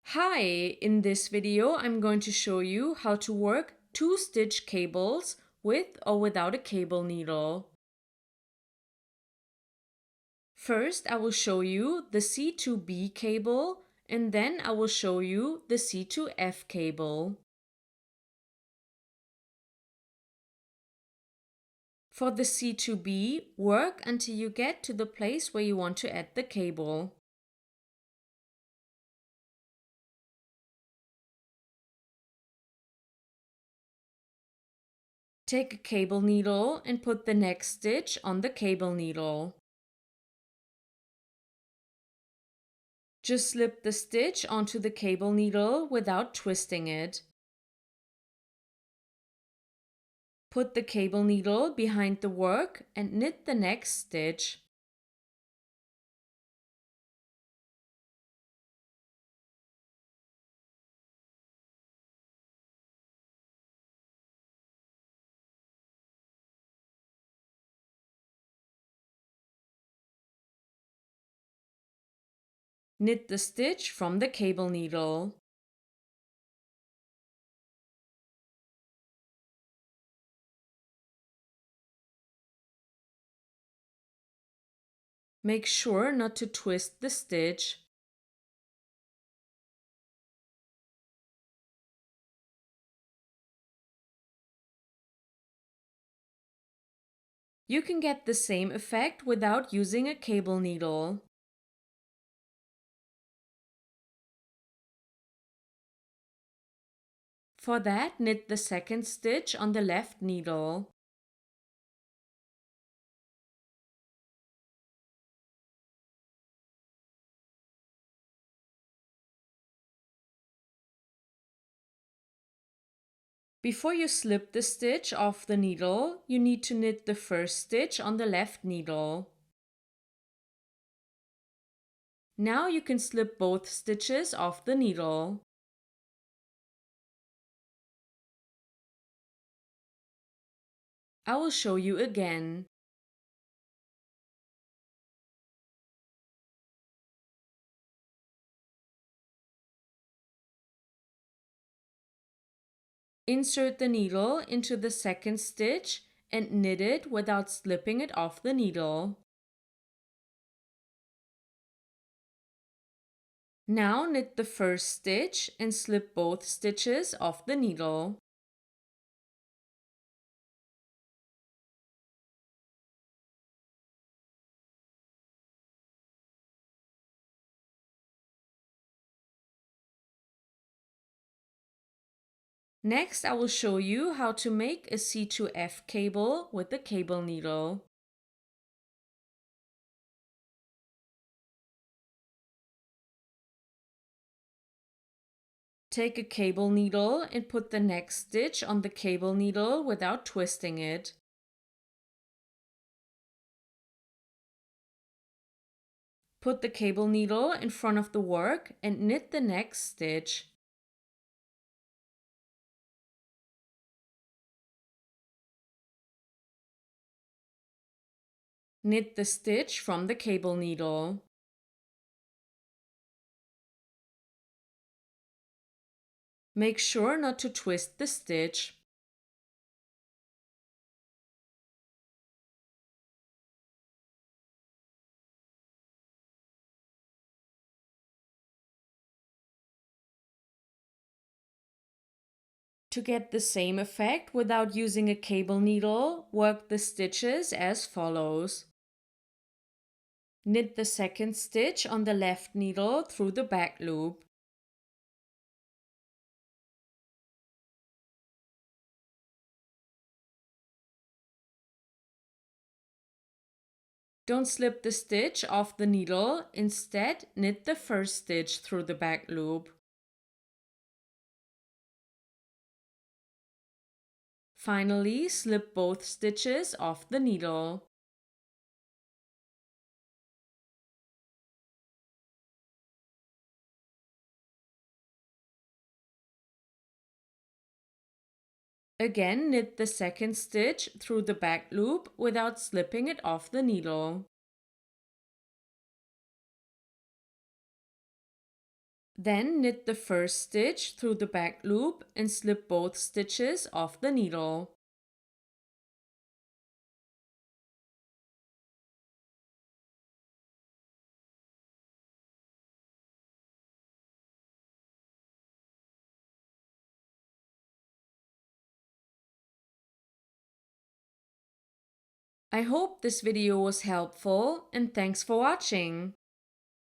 Hi, in this video I'm going to show you how to work two-stitch cables with or without a cable needle. First I will show you the C2B cable and then I will show you the C2F cable. For the C2B, work until you get to the place where you want to add the cable. Take a cable needle and put the next stitch on the cable needle. Just slip the stitch onto the cable needle without twisting it. Put the cable needle behind the work and knit the next stitch. Knit the stitch from the cable needle. Make sure not to twist the stitch. You can get the same effect without using a cable needle. For that, knit the second stitch on the left needle. Before you slip the stitch off the needle, you need to knit the first stitch on the left needle. Now you can slip both stitches off the needle. I will show you again. Insert the needle into the second stitch and knit it without slipping it off the needle. Now knit the first stitch and slip both stitches off the needle. Next, I will show you how to make a C2F cable with the cable needle. Take a cable needle and put the next stitch on the cable needle without twisting it. Put the cable needle in front of the work and knit the next stitch. Knit the stitch from the cable needle. Make sure not to twist the stitch. To get the same effect without using a cable needle, work the stitches as follows. Knit the second stitch on the left needle through the back loop. Don't slip the stitch off the needle, instead knit the first stitch through the back loop. Finally, slip both stitches off the needle. Again, knit the second stitch through the back loop without slipping it off the needle. Then knit the first stitch through the back loop and slip both stitches off the needle. I hope this video was helpful and thanks for watching.